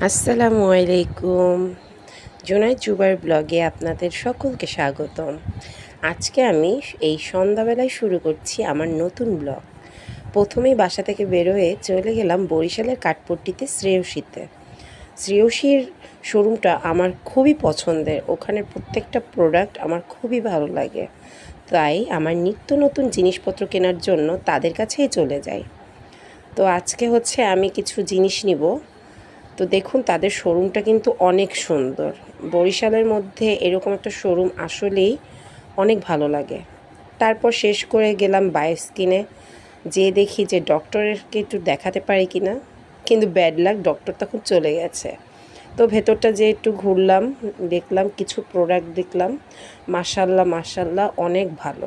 আসসালামু আলাইকুম। জুনাইদ জুবার ব্লগে আপনাদের সকলকে স্বাগতম। আজকে আমি এই সন্ধ্যাবেলায় শুরু করছি আমার নতুন ব্লগ। প্রথমেই বাসা থেকে বেরোয়ে চলে গেলাম বরিশালের কাঠপট্টিতে শ্রেয়সীতে। শ্রেয়সীর শোরুমটা আমার খুবই পছন্দের, ওখানের প্রত্যেকটা প্রোডাক্ট আমার খুবই ভালো লাগে, তাই আমার নিত্য নতুন জিনিসপত্র কেনার জন্য তাদের কাছেই চলে যাই। তো আজকে আমি কিছু জিনিস নিব। তো দেখুন তাদের শোরুমটা কিন্তু অনেক সুন্দর। বরিশালের মধ্যে এরকম একটা শোরুম আসলেই অনেক ভালো লাগে। তারপর শেষ করে গেলাম বায়োস্কিনে, যেয়ে দেখি যে ডক্টরকে একটু দেখাতে পারি কি না, কিন্তু ব্যাড লাক, ডক্টর তখন চলে গেছে। তো ভেতরটা যেয়ে একটু ঘুরলাম, দেখলাম কিছু প্রোডাক্ট দেখলাম, মাশাল্লাহ মাশাল্লাহ অনেক ভালো।